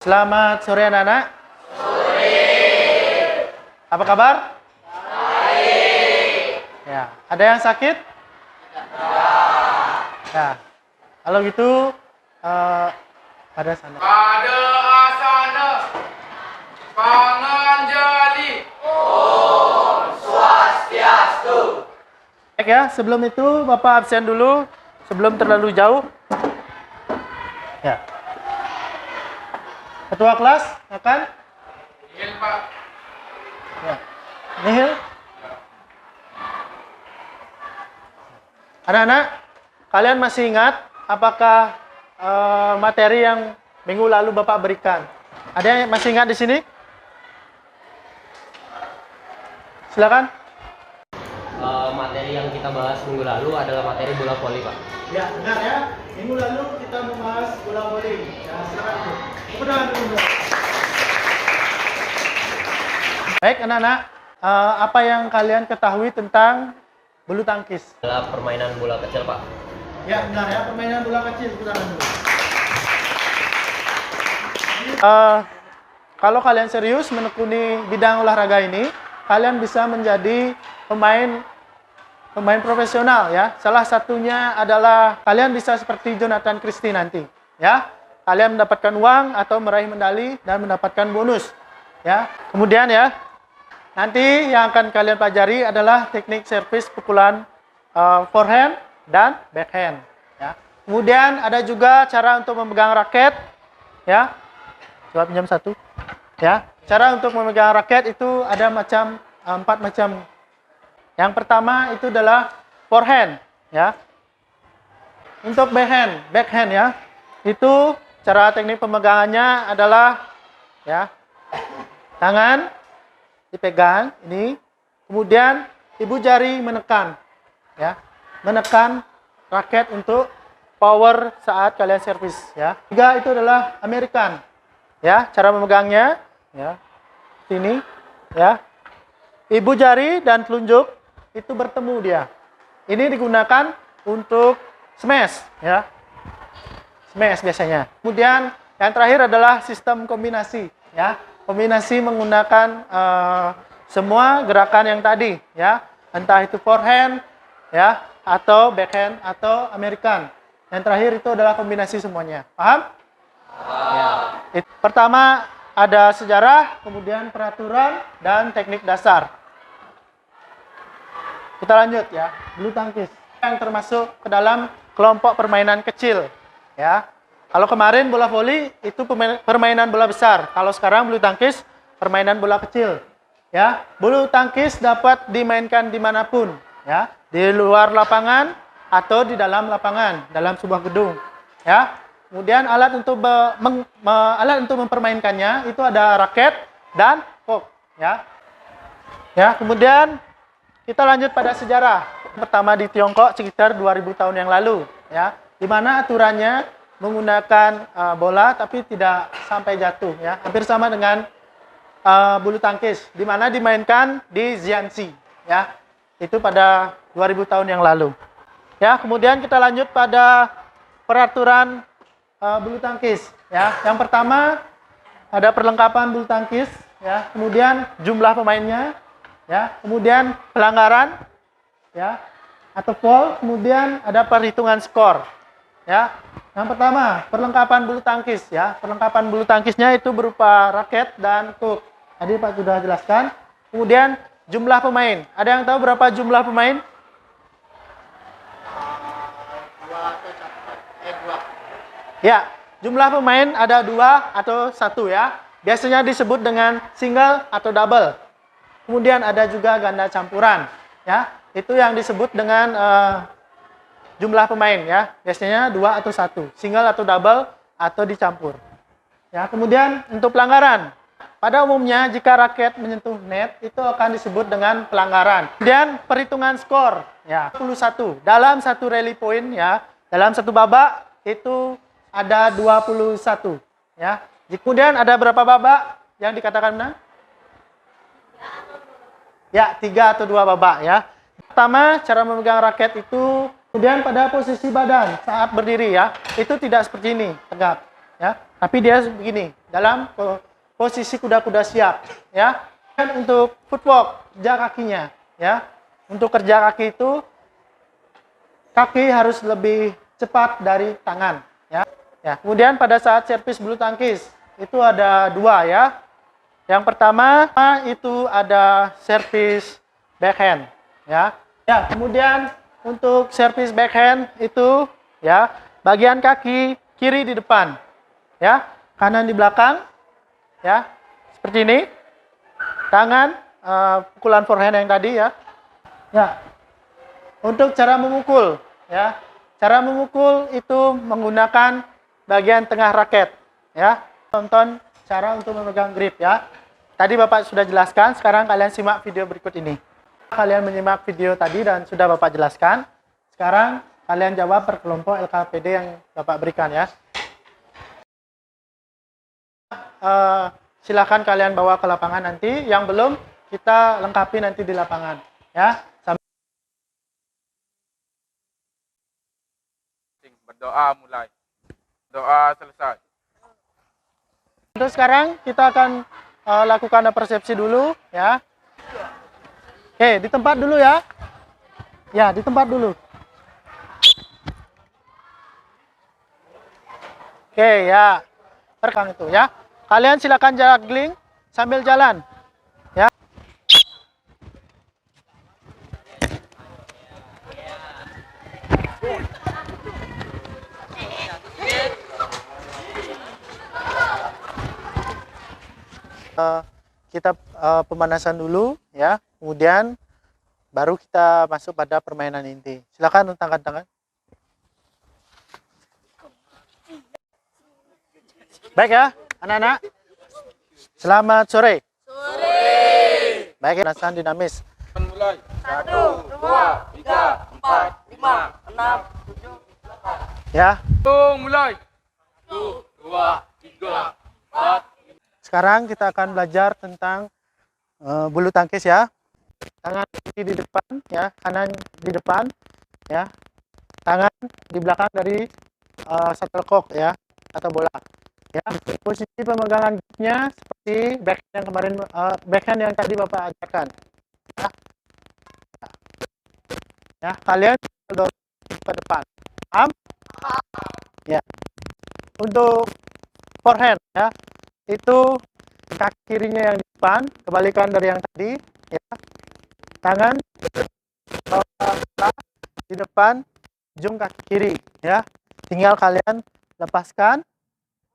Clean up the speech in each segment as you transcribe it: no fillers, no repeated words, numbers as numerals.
Selamat sore anak-anak. Sore. Apa kabar? Baik. Ya, ada yang sakit? Ya. Kalau gitu pada sana. Pada asana panganjali. Om Swastiastu. Baik ya, sebelum itu Bapak absen dulu sebelum terlalu jauh. Ya. Ketua kelas akan? Nihil, Pak. Ya. Nihil. Anak-anak, kalian masih ingat apakah materi yang minggu lalu Bapak berikan? Ada yang masih ingat di sini? Silakan. Materi yang kita bahas minggu lalu adalah materi bola voli, Pak. Ya, benar ya. Minggu lalu kita membahas bola voli. Ya, silakan. Kemudian dulu. Baik, anak-anak. Apa yang kalian ketahui tentang bulu tangkis? Adalah permainan bola kecil, Pak. Ya, benar ya. Permainan bola kecil. Silakan dulu. Kalau kalian serius menekuni bidang olahraga ini, kalian bisa menjadi pemain profesional ya. Salah satunya adalah kalian bisa seperti Jonathan Christie nanti ya. Kalian mendapatkan uang atau meraih medali dan mendapatkan bonus ya. Kemudian ya, nanti yang akan kalian pelajari adalah teknik servis pukulan forehand dan backhand ya. Kemudian ada juga cara untuk memegang raket ya. Coba pinjam satu ya. Cara untuk memegang raket itu ada empat macam. Yang pertama itu adalah forehand ya. Untuk backhand ya. Itu cara teknik pemegangannya adalah ya. Tangan dipegang ini, kemudian ibu jari menekan ya. Menekan raket untuk power saat kalian servis ya. Tiga itu adalah American ya, cara memegangnya ya. Sini ya. Ibu jari dan telunjuk itu bertemu dia. Ini digunakan untuk smash ya. Smash biasanya. Kemudian yang terakhir adalah sistem kombinasi ya. Kombinasi menggunakan semua gerakan yang tadi ya. Entah itu forehand ya, atau backhand atau American. Yang terakhir itu adalah kombinasi semuanya. Paham? Ya. Pertama ada sejarah, kemudian peraturan dan teknik dasar. Kita lanjut ya, bulu tangkis yang termasuk ke dalam kelompok permainan kecil ya. Kalau kemarin bola voli itu permainan bola besar, kalau sekarang bulu tangkis permainan bola kecil ya. Bulu tangkis dapat dimainkan dimanapun ya, di luar lapangan atau di dalam lapangan, dalam sebuah gedung ya. Kemudian alat untuk mempermainkannya itu ada raket dan kok ya. Ya, kemudian kita lanjut pada sejarah. Pertama di Tiongkok sekitar 2000 tahun yang lalu ya, di mana aturannya menggunakan bola tapi tidak sampai jatuh ya. Hampir sama dengan bulu tangkis, di mana dimainkan di Jiangxi ya. Itu pada 2000 tahun yang lalu. Ya, kemudian kita lanjut pada peraturan bulu tangkis ya. Yang pertama ada perlengkapan bulu tangkis ya, kemudian jumlah pemainnya ya, kemudian pelanggaran ya atau foul, kemudian ada perhitungan skor ya. Yang pertama perlengkapan bulu tangkis ya. Perlengkapan bulu tangkisnya itu berupa raket dan kuk. Tadi Pak sudah jelaskan. Kemudian jumlah pemain. Ada yang tahu berapa jumlah pemain? 2. Ya, jumlah pemain ada 2 atau 1 ya. Biasanya disebut dengan single atau double. Kemudian ada juga ganda campuran ya. Itu yang disebut dengan jumlah pemain ya. Biasanya 2 atau 1, single atau double atau dicampur. Ya, kemudian untuk pelanggaran. Pada umumnya jika raket menyentuh net itu akan disebut dengan pelanggaran. Kemudian perhitungan skor ya, 21. Dalam satu rally point ya, dalam satu babak itu ada 21 ya. Kemudian ada berapa babak yang dikatakan menang? Ya, 3 atau 2 babak ya. Pertama, cara memegang raket itu, kemudian pada posisi badan saat berdiri ya, itu tidak seperti ini, tegap. ya. Tapi dia begini, dalam posisi kuda-kuda siap, ya. Dan untuk footwork, kerja kakinya, ya. Untuk kerja kaki itu kaki harus lebih cepat dari tangan, ya. Ya. Kemudian pada saat servis bulu tangkis itu ada dua, ya. Yang pertama itu ada servis backhand, ya. Ya, kemudian untuk servis backhand itu, ya, bagian kaki kiri di depan, ya, kanan di belakang, ya, seperti ini. Tangan pukulan forehand yang tadi, ya. Ya. Untuk cara memukul, ya. Cara memukul itu menggunakan bagian tengah raket, ya. Tonton cara untuk memegang grip, ya. Tadi Bapak sudah jelaskan, sekarang kalian simak video berikut ini. Kalian menyimak video tadi dan sudah Bapak jelaskan. Sekarang kalian jawab per kelompok LKPD yang Bapak berikan, ya. Silakan kalian bawa ke lapangan nanti. Yang belum, kita lengkapi nanti di lapangan, ya. Berdoa mulai. Doa selesai. Untuk sekarang kita akan lakukan persepsi dulu, ya. Oke, di tempat dulu, ya. Ya, di tempat dulu. Oke, ya. Rekam itu, ya. Kalian silakan juggling sambil jalan, ya. Kita pemanasan dulu, ya. Kemudian baru kita masuk pada permainan inti. Silakan angkat tangan. Baik, ya, anak-anak. Selamat sore. Sore. Baik, pemanasan dinamis. Mulai. 1, 2, 3, 4, 5, 6, 7, 8. Ya. Mulai. 1, 2, 3, 4. Sekarang kita akan belajar tentang bulu tangkis, ya. Tangan kiri di depan, ya, kanan di depan, ya. Tangan di belakang dari shuttlecock, ya, atau bola. Ya, posisi pemegangan gripnya seperti backhand yang kemarin, backhand yang tadi Bapak ajarkan. Ya, ya, kalian dorong ke depan. Paham? Ya. Untuk forehand, ya, itu kaki kirinya yang di depan, kebalikan dari yang tadi, ya. Tangan di depan, ujung kaki kiri, ya. Tinggal kalian lepaskan.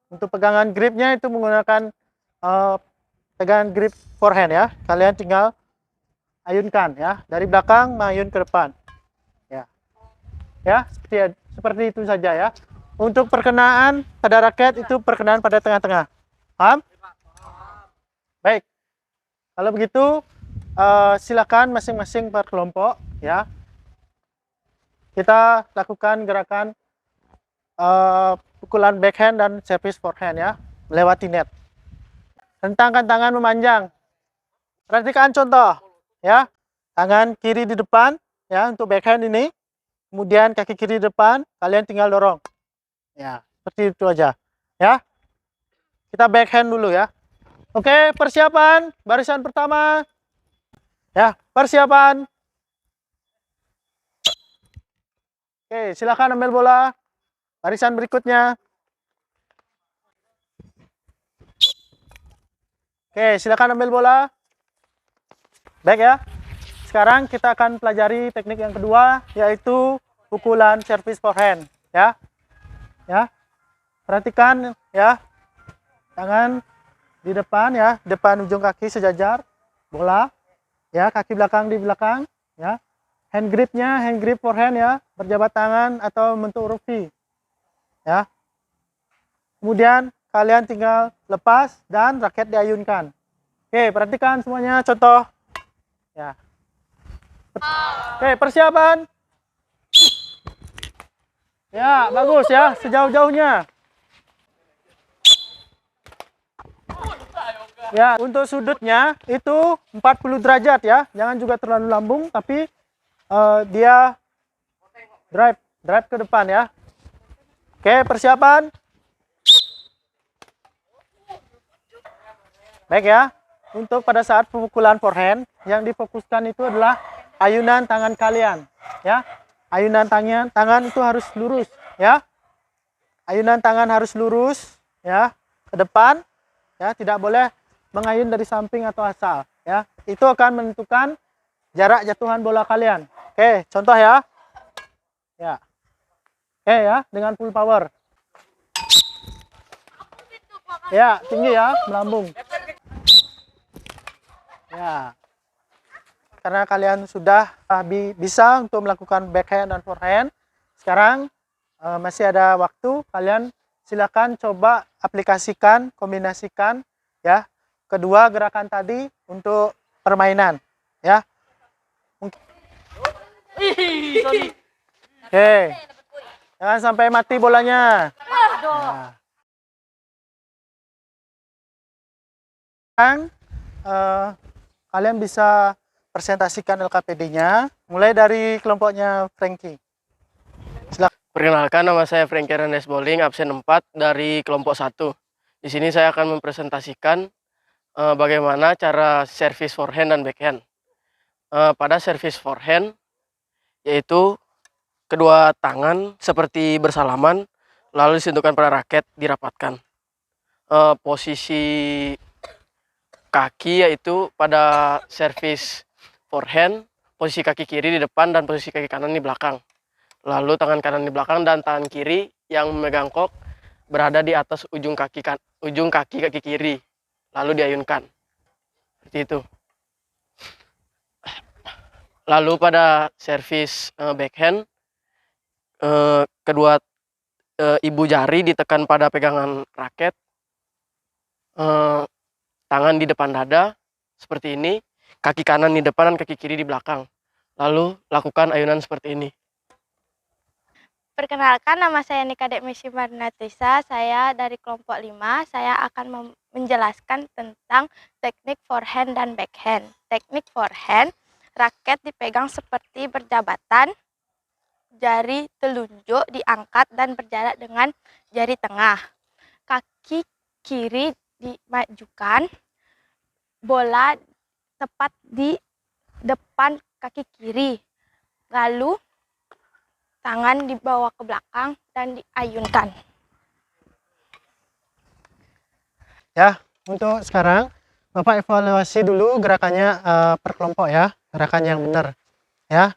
Untuk pegangan gripnya itu menggunakan pegangan grip forehand, ya. Kalian tinggal ayunkan, ya, dari belakang mayun ke depan, ya. Ya, seperti itu saja, ya. Untuk perkenaan pada raket itu perkenaan pada tengah-tengah. Paham? Baik. Kalau begitu silakan masing-masing per kelompok, ya. Kita lakukan gerakan pukulan backhand dan servis forehand, ya, melewati net. Rentangkan tangan memanjang. Perhatikan contoh, ya. Tangan kiri di depan, ya, untuk backhand ini. Kemudian kaki kiri di depan, kalian tinggal dorong. Ya, seperti itu aja, ya. Kita backhand dulu, ya. Oke, persiapan. Barisan pertama. Ya, persiapan. Oke, silakan ambil bola. Barisan berikutnya. Oke, silakan ambil bola. Baik, ya. Sekarang kita akan pelajari teknik yang kedua, yaitu pukulan servis forehand, ya. Ya. Perhatikan, ya. Tangan di depan, ya, depan ujung kaki sejajar, bola, ya, kaki belakang di belakang, ya. Hand gripnya, hand grip forehand, ya, berjabat tangan atau bentuk huruf V, ya. Kemudian kalian tinggal lepas dan raket diayunkan. Oke, perhatikan semuanya contoh, ya. Oke, persiapan. Ya, bagus, ya, sejauh-jauhnya. Ya, untuk sudutnya itu 40 derajat, ya. Jangan juga terlalu lambung, tapi dia drive ke depan, ya. Oke, persiapan. Baik ya. Untuk pada saat pemukulan forehand, yang difokuskan itu adalah ayunan tangan kalian, ya. Ayunan tangan itu harus lurus, ya. Ayunan tangan harus lurus, ya, ke depan, ya. Tidak boleh mengayun dari samping atau asal, ya. Itu akan menentukan jarak jatuhan bola kalian. Oke, contoh ya. Ya. Oke ya, dengan full power. Ya, tinggi ya, melambung. Ya, karena kalian sudah bisa untuk melakukan backhand dan forehand, sekarang masih ada waktu. Kalian silakan coba aplikasikan, kombinasikan ya kedua gerakan tadi untuk permainan ya. Oke, jangan sampai mati bolanya. Nah. Sekarang kalian bisa presentasikan LKPD-nya, mulai dari kelompoknya Frankie. Silakan. Perkenalkan, nama saya Frankie Ernest Bowling, absen 4 dari kelompok 1. Di sini saya akan mempresentasikan bagaimana cara servis forehand dan backhand. Pada servis forehand, yaitu kedua tangan seperti bersalaman, lalu disentuhkan pada raket, dirapatkan. Posisi kaki yaitu pada servis forehand, posisi kaki kiri di depan dan posisi kaki kanan di belakang. Lalu tangan kanan di belakang dan tangan kiri yang memegang kok berada di atas ujung kaki kiri, lalu diayunkan. Seperti itu. Lalu pada servis backhand, kedua ibu jari ditekan pada pegangan raket. Tangan di depan dada, seperti ini. Kaki kanan di depan dan kaki kiri di belakang. Lalu lakukan ayunan seperti ini. Perkenalkan, nama saya Nikadek Messi Marinatrisa, saya dari kelompok 5. Saya akan menjelaskan tentang teknik forehand dan backhand. Teknik forehand, raket dipegang seperti berjabatan, jari telunjuk diangkat dan berjarak dengan jari tengah. Kaki kiri dimajukan, bola tepat di depan kaki kiri, lalu tangan dibawa ke belakang dan diayunkan. Ya, untuk sekarang Bapak evaluasi dulu gerakannya per kelompok ya, gerakan yang benar ya.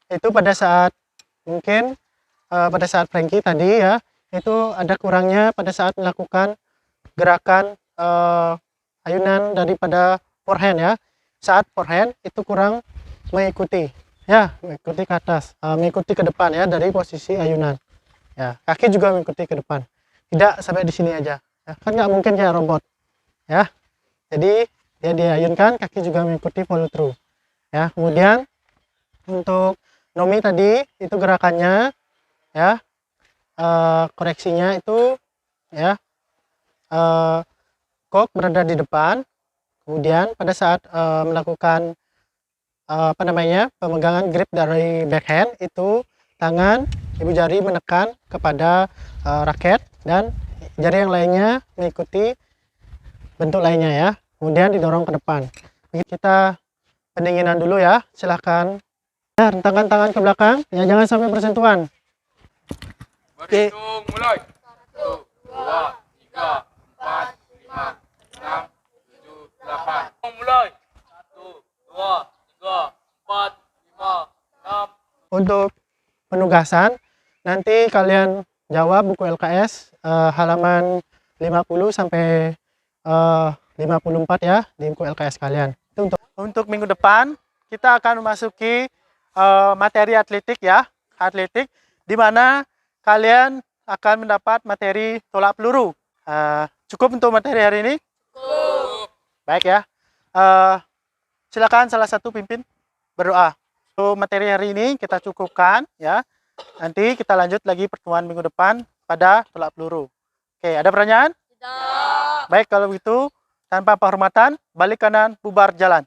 Itu pada saat mungkin pada saat Frankie tadi ya, itu ada kurangnya pada saat melakukan gerakan ayunan daripada forehand ya. Saat forehand itu kurang mengikuti ya, mengikuti ke atas, mengikuti ke depan ya dari posisi ayunan ya. Kaki juga mengikuti ke depan, tidak sampai di sini aja ya. Kan nggak mungkin kayak robot ya. Jadi dia diayunkan, kaki juga mengikuti follow through ya. Kemudian untuk Nomi tadi itu gerakannya ya, koreksinya itu ya, kok berada di depan, kemudian pada saat melakukan pemegangan grip dari backhand itu tangan ibu jari menekan kepada raket dan jari yang lainnya mengikuti bentuk lainnya ya, kemudian didorong ke depan. Kita pendinginan dulu ya, silahkan ya, rentangkan tangan ke belakang ya, jangan sampai bersentuhan. Berhitung mulai. 1, 2, 3, 4, 5, 6, 7, 8. Mulai. 1, 2, 3, 4, 5, 6. Untuk penugasan nanti kalian jawab buku LKS halaman 50 sampai 54 ya, di buku LKS kalian. Untuk minggu depan kita akan memasuki materi atletik ya, atletik di mana kalian akan mendapat materi tolak peluru. Cukup untuk materi hari ini? Cukup. Baik ya. Silakan salah satu pimpin berdoa. Untuk materi hari ini kita cukupkan ya. Nanti kita lanjut lagi pertemuan minggu depan pada tolak peluru. Oke, ada pertanyaan? Tidak. Baik, kalau begitu tanpa penghormatan, balik kanan, bubar jalan.